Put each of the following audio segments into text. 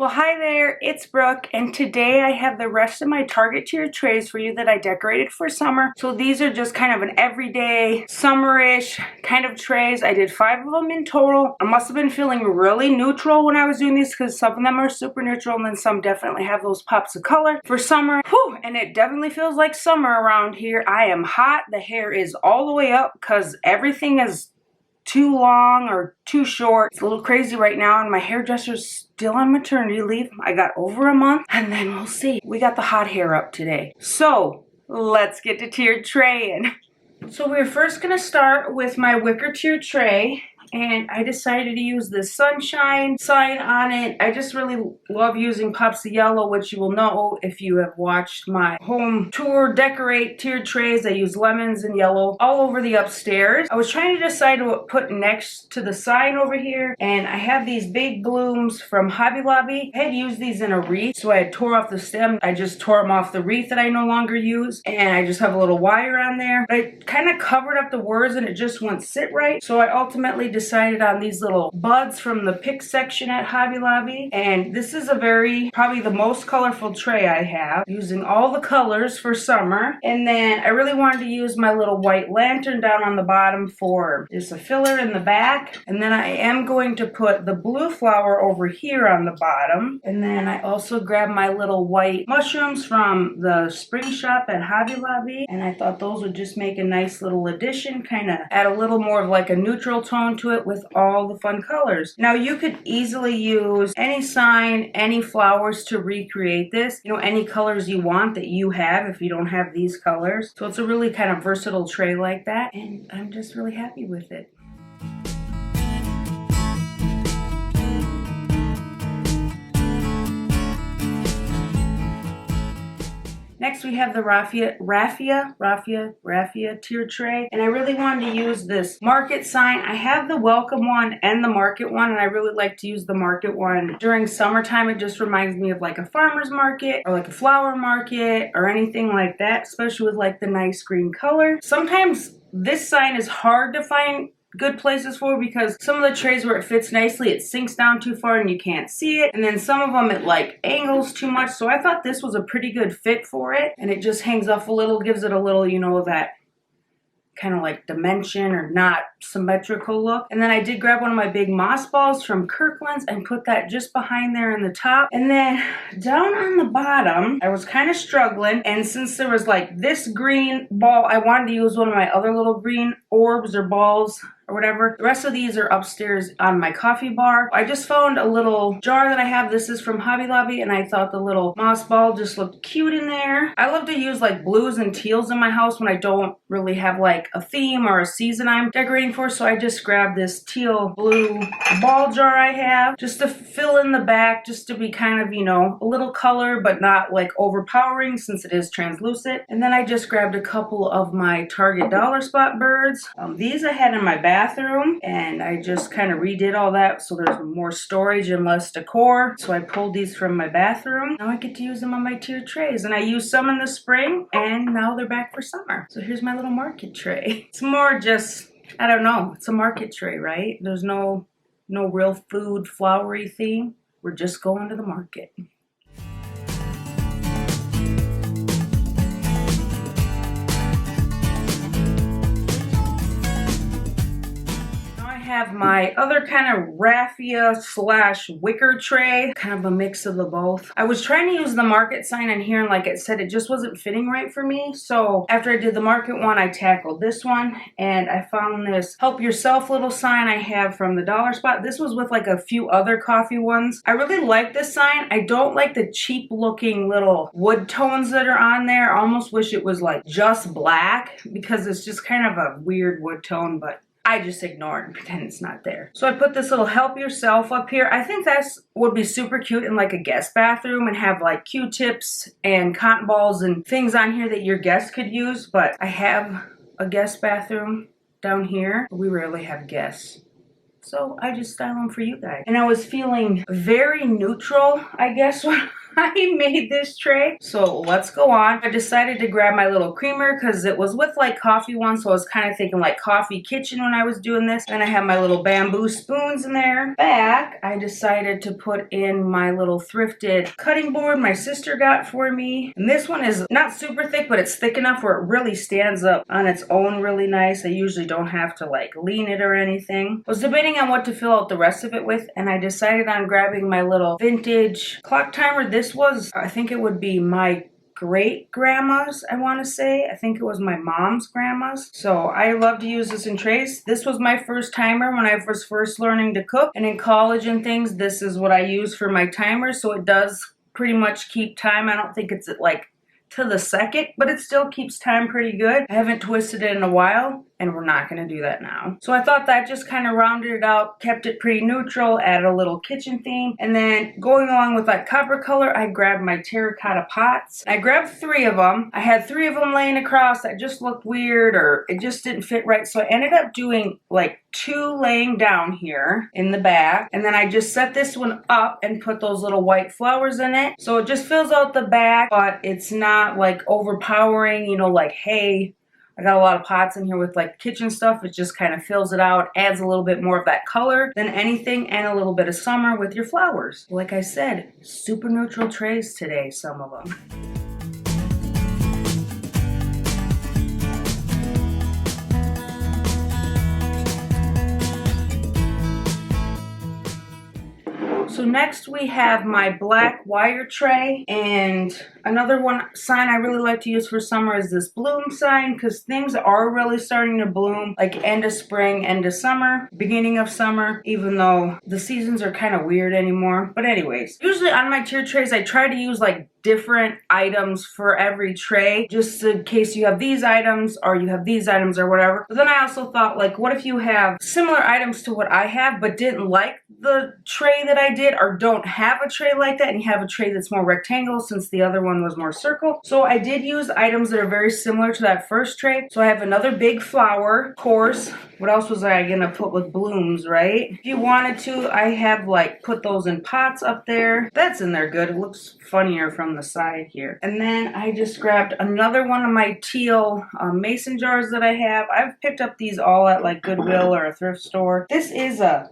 Well, hi there, it's Brooke, and today I have the rest of my Target tier trays for you that I decorated for summer. So these are just kind of an everyday, summerish kind of trays. I did 5 of them in total. I must have been feeling really neutral when I was doing these because some of them are super neutral and then some definitely have those pops of color for summer. Whew, and it definitely feels like summer around here. I am hot. The hair is all the way up because everything is too long or too short. It's a little crazy right now, and my hairdresser's still on maternity leave. I got over a month, and then we'll see. We got the hot hair up today. So let's get to tiered traying. So we're first gonna start with my wicker tier tray. And I decided to use this sunshine sign on it. I just really love using pops of yellow, which you will know if you have watched my home tour decorate tiered trays. I use lemons and yellow all over the upstairs. I was trying to decide what to put next to the sign over here. And I have these big blooms from Hobby Lobby. I had used these in a wreath, so I had tore off the stem. I just tore them off the wreath that I no longer use. And I just have a little wire on there. But I kind of covered up the words and it just wouldn't sit right. So I ultimately decided on these little buds from the pick section at Hobby Lobby, and this is probably the most colorful tray I have, using all the colors for summer. And then I really wanted to use my little white lantern down on the bottom for just a filler in the back, and then I am going to put the blue flower over here on the bottom. And then I also grabbed my little white mushrooms from the spring shop at Hobby Lobby, and I thought those would just make a nice little addition, kind of add a little more of like a neutral tone to it with all the fun colors. Now you could easily use any sign, any flowers to recreate this. You know, any colors you want that you have if you don't have these colors. So it's a really kind of versatile tray like that, and I'm just really happy with it. Next we have the raffia tier tray, and I really wanted to use this market sign. I have the welcome one and the market one, and I really like to use the market one during summertime. It just reminds me of like a farmer's market or like a flower market or anything like that, especially with like the nice green color. Sometimes this sign is hard to find good places for because some of the trays where it fits nicely, it sinks down too far and you can't see it, and then some of them it like angles too much. So I thought this was a pretty good fit for it, and it just hangs off a little, gives it a little, you know, that kind of like dimension or not symmetrical look. And then I did grab one of my big moss balls from Kirkland's and put that just behind there in the top. And then down on the bottom, I was kind of struggling, and since there was like this green ball, I wanted to use one of my other little green orbs or balls or whatever. The rest of these are upstairs on my coffee bar. I just found a little jar that I have. This is from Hobby Lobby, and I thought the little moss ball just looked cute in there. I love to use like blues and teals in my house when I don't really have like a theme or a season I'm decorating for, so I just grabbed this teal blue ball jar I have just to fill in the back, just to be kind of, you know, a little color but not like overpowering since it is translucent. And then I just grabbed a couple of my Target dollar spot birds. These I had in my bathroom, and I just kind of redid all that so there's more storage and less decor. So I pulled these from my bathroom. Now I get to use them on my tiered trays, and I used some in the spring and now they're back for summer. So here's my little market tray. It's more just, I don't know, it's a market tray, right? There's no real food flowery theme. We're just going to the market. Have my other kind of raffia slash wicker tray, kind of a mix of the both. I was trying to use the market sign in here, and like it said, it just wasn't fitting right for me. So after I did the market one, I tackled this one, and I found this help yourself little sign I have from the dollar spot. This was with like a few other coffee ones. I really like this sign. I don't like the cheap looking little wood tones that are on there. I almost wish it was like just black because it's just kind of a weird wood tone, but I just ignore it and pretend it's not there. So I put this little help yourself up here. I think that would be super cute in like a guest bathroom and have like Q-tips and cotton balls and things on here that your guests could use. But I have a guest bathroom down here. We rarely have guests, so I just style them for you guys. And I was feeling very neutral, I guess, I made this tray. So let's go on. I decided to grab my little creamer because it was with like coffee one. So I was kind of thinking like coffee kitchen when I was doing this. Then I have my little bamboo spoons in there. Back, I decided to put in my little thrifted cutting board my sister got for me. And this one is not super thick, but it's thick enough where it really stands up on its own really nice. I usually don't have to like lean it or anything. I was debating on what to fill out the rest of it with, and I decided on grabbing my little vintage clock timer. This was, I think it would be my great grandma's, I want to say. I think it was my mom's grandma's. So I love to use this in trays. This was my first timer when I was first learning to cook, and in college and things, this is what I use for my timer. So it does pretty much keep time. I don't think it's like to the second, but it still keeps time pretty good. I haven't twisted it in a while, and we're not going to do that now. So I thought that just kind of rounded it out, kept it pretty neutral, added a little kitchen theme. And then going along with that copper color, I grabbed my terracotta pots. I grabbed 3 of them. I had 3 of them laying across that just looked weird, or it just didn't fit right. So I ended up doing like 2 laying down here in the back. And then I just set this one up and put those little white flowers in it. So it just fills out the back, but it's not like overpowering, you know, like, hey, I got a lot of pots in here with like kitchen stuff. It just kind of fills it out, adds a little bit more of that color than anything, and a little bit of summer with your flowers. Like I said, super neutral trays today, some of them. So next we have my black wire tray, and another one sign I really like to use for summer is this bloom sign, because things are really starting to bloom like end of spring, end of summer, beginning of summer, even though the seasons are kind of weird anymore. But anyways, usually on my tier trays I try to use like different items for every tray, just in case you have these items or you have these items or whatever. But then I also thought, like, what if you have similar items to what I have but didn't like the tray that I did, or don't have a tray like that, and you have a tray that's more rectangle since the other one was more circle. So I did use items that are very similar to that first tray. So I have another big flower, of course. What else was I gonna put with blooms, right? If you wanted to, I have like put those in pots up there. That's in there good. It looks funnier from the side here. And then I just grabbed another one of my teal mason jars that I have. I've picked up these all at like Goodwill or a thrift store. This is a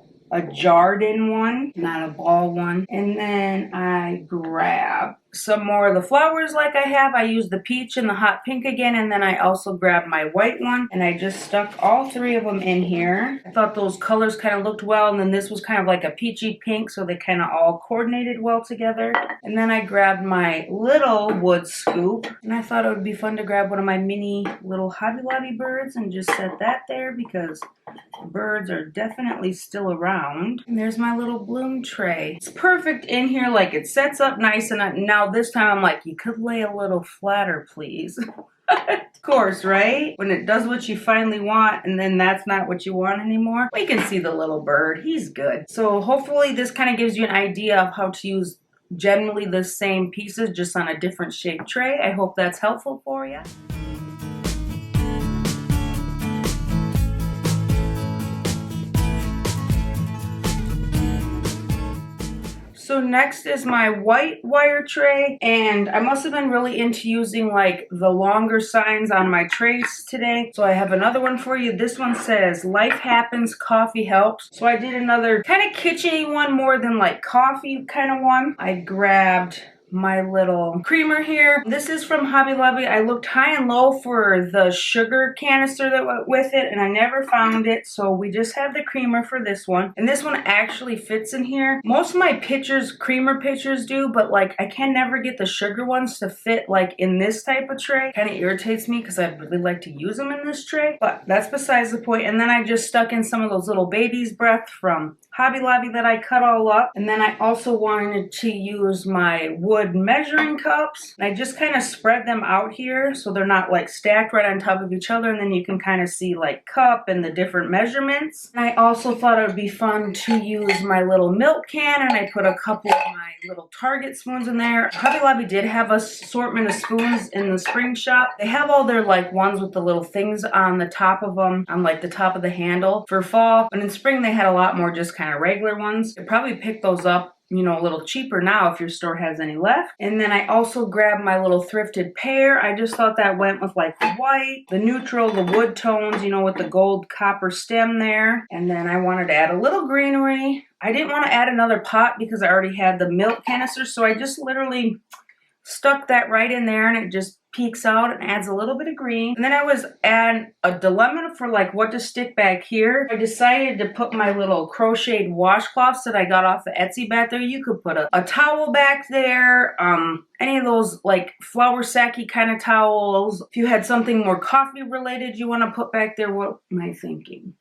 jarred in one, not a ball one. And then I grab some more of the flowers like I have. I used the peach and the hot pink again, and then I also grabbed my white one, and I just stuck all 3 of them in here. I thought those colors kind of looked well, and then this was kind of like a peachy pink, so they kind of all coordinated well together. And then I grabbed my little wood scoop, and I thought it would be fun to grab one of my mini little Hobby Lobby birds and just set that there, because birds are definitely still around. And there's my little bloom tray. It's perfect in here, like it sets up nice, and now this time I'm like, you could lay a little flatter, please. Of course, right? When it does what you finally want, and then that's not what you want anymore. We can see the little bird. He's good. So hopefully this kind of gives you an idea of how to use generally the same pieces, just on a different shaped tray. I hope that's helpful for you. So next is my white wire tray, and I must have been really into using like the longer signs on my trays today. So I have another one for you. This one says, "Life happens, coffee helps." So I did another kind of kitschy one, more than like coffee kind of one. I grabbed my little creamer here. This is from Hobby Lobby. I looked high and low for the sugar canister that went with it, and I never found it, so we just have the creamer for this one. And this one actually fits in here. Most of my pitchers, creamer pitchers do, but like I can never get the sugar ones to fit like in this type of tray. Kind of irritates me because I'd really like to use them in this tray, but that's besides the point. And then I just stuck in some of those little baby's breath from Hobby Lobby that I cut all up. And then I also wanted to use my wood measuring cups. And I just kind of spread them out here so they're not like stacked right on top of each other, and then you can kind of see like cup and the different measurements. And I also thought it would be fun to use my little milk can, and I put a couple of my little Target spoons in there. Hobby Lobby did have an assortment of spoons in the spring shop. They have all their like ones with the little things on the top of them, on like the top of the handle for fall. But in spring they had a lot more just kind of regular ones. I probably picked those up you know, a little cheaper now if your store has any left. And then I also grabbed my little thrifted pear. I just thought that went with like the white, the neutral, the wood tones, you know, with the gold copper stem there. And then I wanted to add a little greenery. I didn't want to add another pot because I already had the milk canister, so I just literally stuck that right in there, and it just peeks out and adds a little bit of green. And then I was at a dilemma for like what to stick back here. I decided to put my little crocheted washcloths that I got off the Etsy back there. You could put a towel back there, any of those like flour sacky kind of towels. If you had something more coffee related you want to put back there, what am I thinking?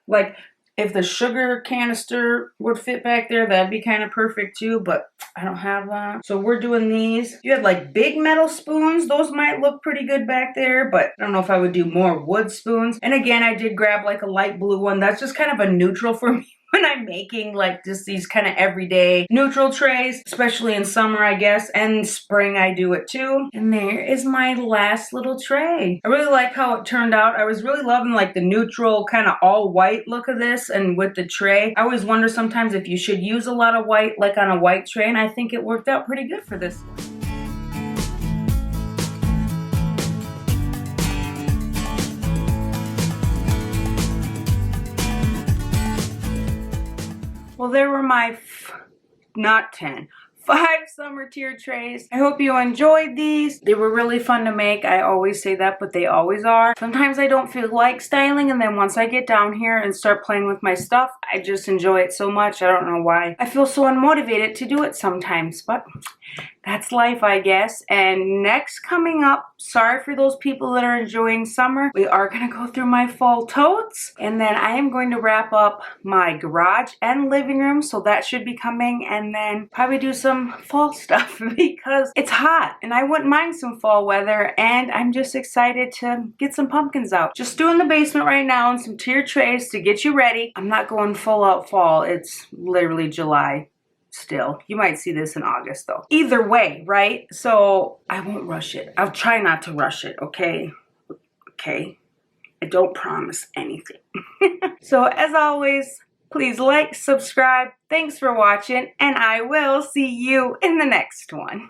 Like, if the sugar canister would fit back there, that'd be kind of perfect too, but I don't have that. So we're doing these. If you had like big metal spoons, those might look pretty good back there, but I don't know if I would do more wood spoons. And again, I did grab like a light blue one. That's just kind of a neutral for me when I'm making like just these kind of everyday neutral trays, especially in summer, I guess, and spring I do it too. And there is my last little tray. I really like how it turned out. I was really loving like the neutral kind of all white look of this, and with the tray, I always wonder sometimes if you should use a lot of white like on a white tray, and I think it worked out pretty good for this. Well, there were my, not 10, 5 summer tier trays. I hope you enjoyed these. They were really fun to make. I always say that, but they always are. Sometimes I don't feel like styling, and then once I get down here and start playing with my stuff, I just enjoy it so much. I don't know why. I feel so unmotivated to do it sometimes, but that's life, I guess. And next coming up, sorry for those people that are enjoying summer, we are gonna go through my fall totes, and then I am going to wrap up my garage and living room, so that should be coming, and then probably do some fall stuff because it's hot and I wouldn't mind some fall weather, and I'm just excited to get some pumpkins out. Just doing the basement right now and some tier trays to get you ready. I'm not going full out fall. It's literally July. Still, you might see this in August though. Either way, right? So I won't rush it. I'll try not to rush it, okay? Okay? I don't promise anything. So as always, please like, subscribe. Thanks for watching, and I will see you in the next one.